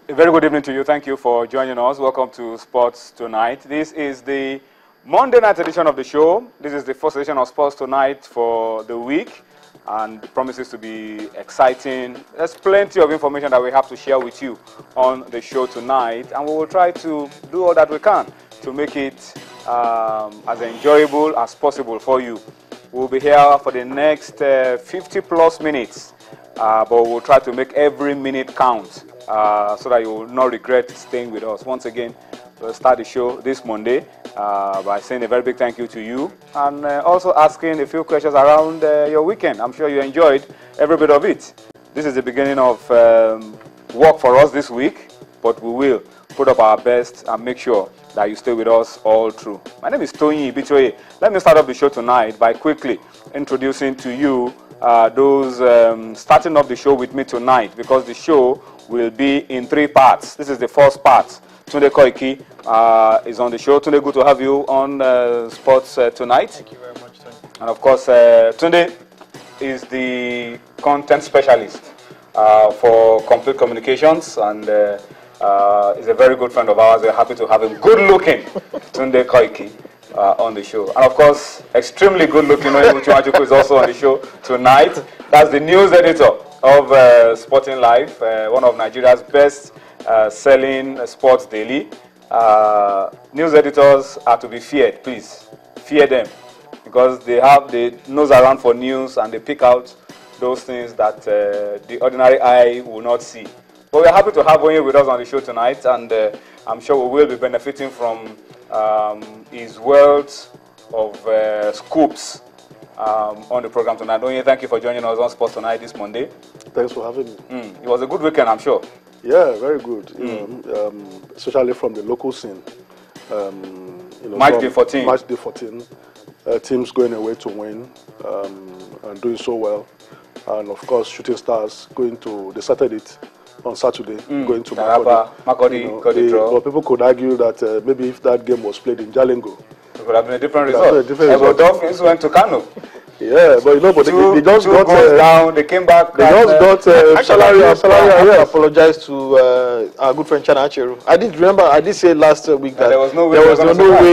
A very good evening to you. Thank you for joining us. Welcome to Sports Tonight. This is the Monday night edition of the show. This is the first edition of Sports Tonight for the week, and it promises to be exciting. There's plenty of information that we have to share with you on the show tonight, and we will try to do all that we can to make it as enjoyable as possible for you. We'll be here for the next 50 plus minutes, but we'll try to make every minute count so that you will not regret staying with us. Once again, we'll start the show this Monday by saying a very big thank you to you, and also asking a few questions around your weekend. I'm sure you enjoyed every bit of it. This is the beginning of work for us this week, but we will put up our best and make sure that you stay with us all through. My name is Tony Ibitoye. Let me start off the show tonight by quickly introducing to you those starting off the show with me tonight, because the show will be in 3 parts. This is the first part. Tunde Koiki is on the show. Tunde, good to have you on Sports Tonight. Thank you very much, Tony. And of course, Tunde is the content specialist for Complete Communications, and is a very good friend of ours. We're happy to have him. Good-looking Tunde Koiki on the show. And of course, extremely good-looking Uchimachuku is also on the show tonight. That's the news editor of Sporting Life, one of Nigeria's best selling sports daily. News editors are to be feared. Please fear them, because they have the nose around for news and they pick out those things that the ordinary eye will not see. But we're happy to have Onye with us on the show tonight, and I'm sure we will be benefiting from his wealth of scoops on the program tonight. Onye, thank you for joining us on Sports Tonight this Monday. Thanks for having me. It was a good weekend, I'm sure. Yeah, very good. You know, especially from the local scene. You know, Match day 14. Match day 14. Teams going away to win and doing so well. And of course, Shooting Stars going to, they started it on Saturday, going to Makodi, you know, got the draw. but people could argue that maybe if that game was played in Jalingo, it would have been a different result. Dolphins went to Kano. Yeah, but you know, but they just got down. They came back. They just got salary. I Yes. apologize to our good friend Chana Acheru. I did say last week that there was no way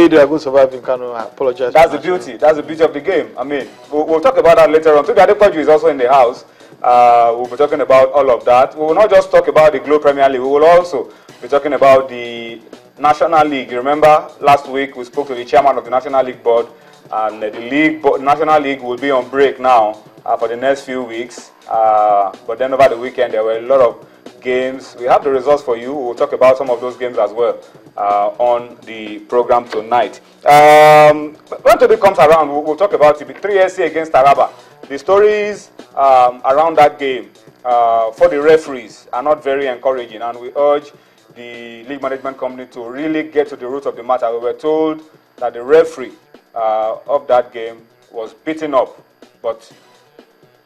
they are going to survive in Kano. I apologize. That's the beauty. That's the beauty of the game. I mean, we'll talk about that later on. Toby Adepoju is also in the house. We'll be talking about all of that. We will not just talk about the Globe Premier League. We will also be talking about the National League. You remember last week we spoke to the chairman of the National League Board, and the National League will be on break now for the next few weeks. But then over the weekend there were a lot of games. We have the results for you. We'll talk about some of those games as well on the program tonight. When Toby comes around, we'll talk about it. 3SC against Taraba. The stories around that game for the referees are not very encouraging, and we urge the league management company to really get to the root of the matter. We were told that the referee of that game was beaten up, but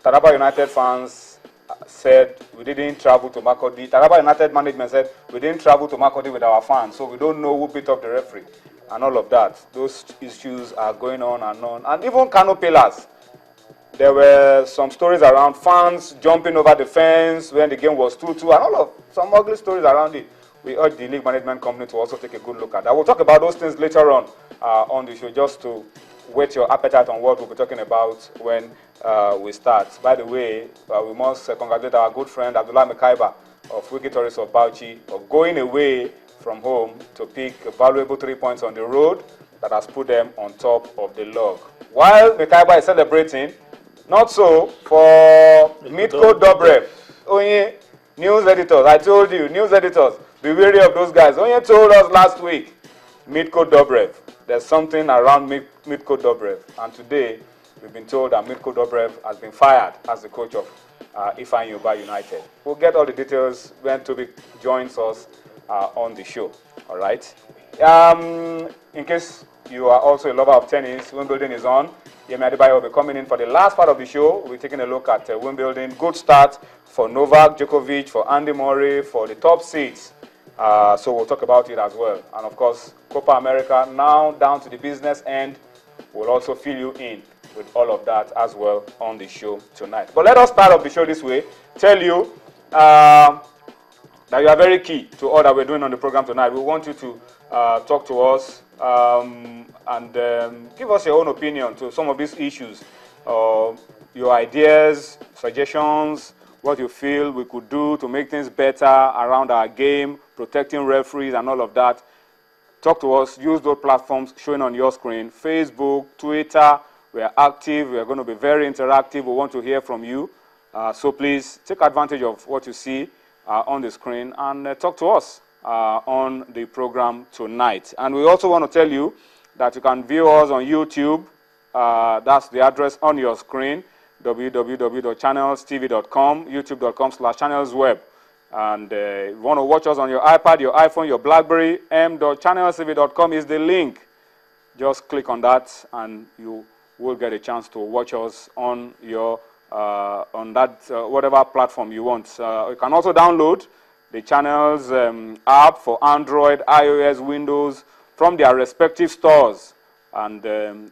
Taraba United fans said we didn't travel to Makodi. Taraba United management said we didn't travel to Makodi with our fans, so we don't know who beat up the referee and all of that. Those issues are going on, and even Kano Pillars. There were some stories around fans jumping over the fence when the game was 2-2, and all of some ugly stories around it. We urge the league management company to also take a good look at that. We'll talk about those things later on the show, just to whet your appetite on what we'll be talking about when we start. By the way, we must congratulate our good friend Abdullah Mekaiba of Wiki Tourist of Bauchi of going away from home to pick valuable 3 points on the road that has put them on top of the log. While Mekaiba is celebrating, not so for Mitko Dobrev. Onye, news editors, I told you, news editors, be wary of those guys. Onye told us last week, Mitko Dobrev. There's something around Mitko Dobrev. And today, we've been told that Mitko Dobrev has been fired as the coach of Ifeanyi Uba United. We'll get all the details when Toby joins us on the show. All right. In case you are also a lover of tennis, Wimbledon is on. Yemi Adebayo will be coming in for the last part of the show. We're taking a look at Wimbledon. Good start for Novak Djokovic, for Andy Murray, for the top seeds. So we'll talk about it as well. And of course, Copa America now down to the business end. We'll also fill you in with all of that as well on the show tonight. But let us start off the show this way. Tell you that you are very key to all that we're doing on the program tonight. We want you to talk to us and give us your own opinion to some of these issues, your ideas, suggestions, what you feel we could do to make things better around our game, protecting referees and all of that. Talk to us. Use those platforms showing on your screen. Facebook, Twitter. We are active. We are going to be very interactive. We want to hear from you. So please take advantage of what you see on the screen and talk to us on the program tonight. And we also want to tell you that you can view us on YouTube. That's the address on your screen, www.channelstv.com, youtube.com/channelsweb. And if you want to watch us on your iPad, your iPhone, your BlackBerry, m.channelstv.com is the link. Just click on that and you will get a chance to watch us on your on that whatever platform you want. You can also download the channel's app for Android, iOS, Windows from their respective stores, and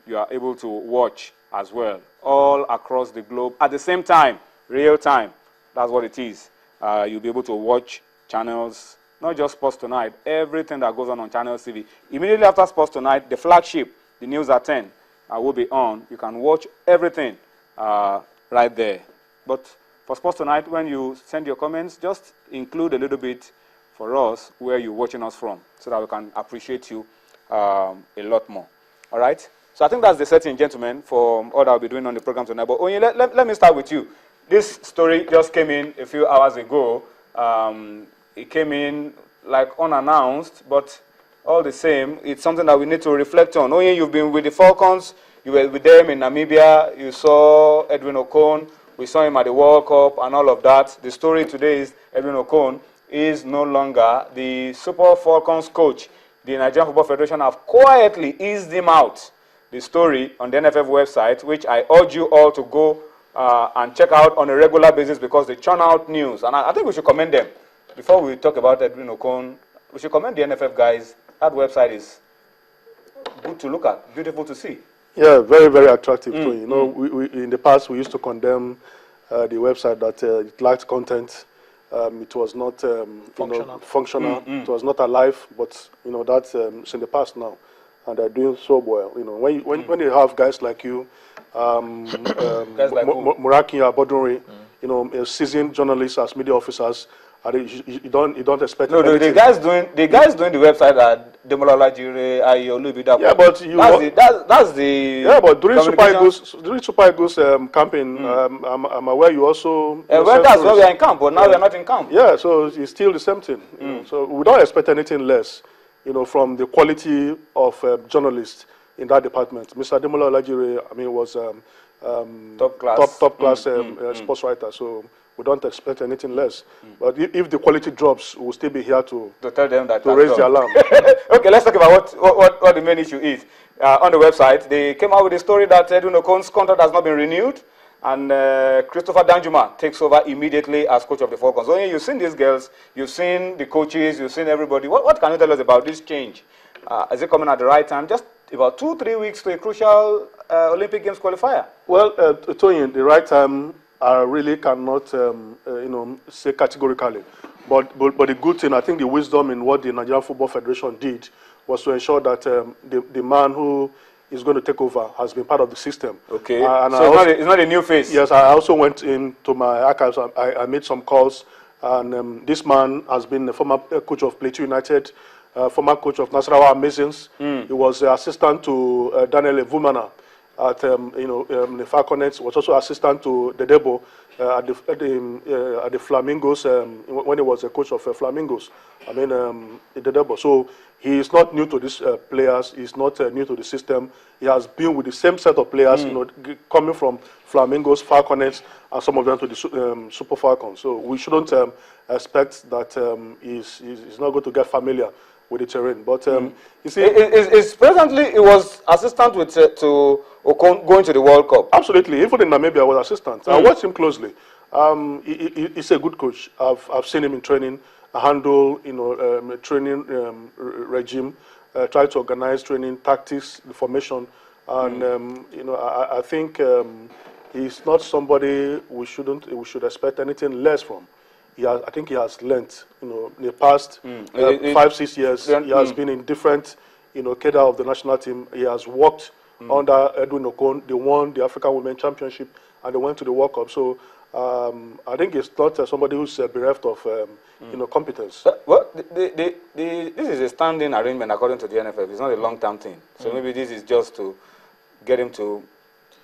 you are able to watch as well all across the globe at the same time, real time. That's what it is. You'll be able to watch channels, not just Sports Tonight, everything that goes on Channels TV. Immediately after Sports Tonight, the flagship, the News at 10, will be on. You can watch everything right there. But for Sports Tonight, when you send your comments, just include a little bit for us where you're watching us from so that we can appreciate you a lot more. All right? So I think that's the setting, gentlemen, for all that I'll be doing on the program tonight. But Onye, let me start with you. This story just came in a few hours ago. It came in like unannounced, but all the same, it's something that we need to reflect on. Onye, you've been with the Falcons. You were with them in Namibia. You saw Edwin Okon. We saw him at the World Cup and all of that. The story today is Edwin Okon is no longer the Super Falcons coach. The Nigerian Football Federation have quietly eased him out. The story on the NFF website, which I urge you all to go and check out on a regular basis because they churn out news. And I think we should commend them. Before we talk about Edwin Okon, we should commend the NFF guys. That website is good to look at, beautiful to see. Yeah, very, very attractive too. You know, we in the past we used to condemn the website that it lacked content. It was not functional. It was not alive. But you know that's it's in the past now, and they're doing so well. You know, when you have guys like you, Guys like Muraki Abodunri, you know, seasoned journalists as media officers. You don't expect. No, the guys doing the website are Dismal, yeah, but that's the yeah, but during Super Eagles campaign, I'm aware you also. Well, that's where we are in camp, but now we are not in camp. Yeah, so it's still the same thing. You know, so we don't expect anything less, you know, from the quality of journalists in that department. Mr. Dismal, I mean, was top class sports writer. So we don't expect anything less. But if the quality drops, we'll still be here to tell them that to raise the alarm. Okay, let's talk about what the main issue is. On the website, they came out with a story that Edwin Okon's contract has not been renewed, and Christopher Danjuma takes over immediately as coach of the Falcons. Only you've seen these girls, you've seen the coaches, you've seen everybody. What can you tell us about this change? Is it coming at the right time? Just about 2-3 weeks to a crucial Olympic Games qualifier. Well, Tony, the right time, I really cannot, you know, say categorically. But the good thing, I think the wisdom in what the Nigerian Football Federation did was to ensure that the man who is going to take over has been part of the system. Okay, so it's not a new face. Yes, I also went into my archives. I made some calls, and this man has been the former coach of Plateau United, former coach of Nasarawa Amazons. He was assistant to Daniel Evumana at the Falcons. Was also assistant to the Debo at the Flamingos when he was a coach of Flamingos. I mean the Debo. So he is not new to these players. He's not new to the system. He has been with the same set of players, you know, coming from Flamingos, Falcons, and some of them to the Super Falcons. So we shouldn't expect that he's not going to get familiar with the terrain. But you see, presently he was assistant with to Okon going to the World Cup. Absolutely, even in Namibia, I was assistant. I watched him closely. He's a good coach. I've seen him in training, handle training regime, try to organize training tactics, the formation, and I think he's not somebody we should expect anything less from. I think he has learnt, in the past 5-6 years, he has been in different, cadre of the national team. He has worked under Edwin Okon. They won the African Women Championship and they went to the World Cup. So I think it's not somebody who's bereft of, competence. Well, this is a standing arrangement according to the NFF. It's not a long-term thing. So maybe this is just to get him to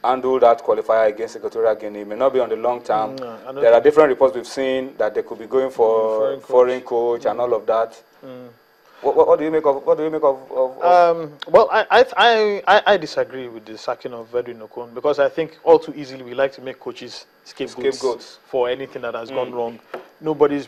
handle that qualifier against Equatorial Guinea. It may not be on the long term. There are different reports we've seen that they could be going for foreign coach and all of that. What do you make of? Well, I disagree with the sacking of Edwin Okon because I think all too easily we like to make coaches scapegoats for anything that has gone wrong. Nobody's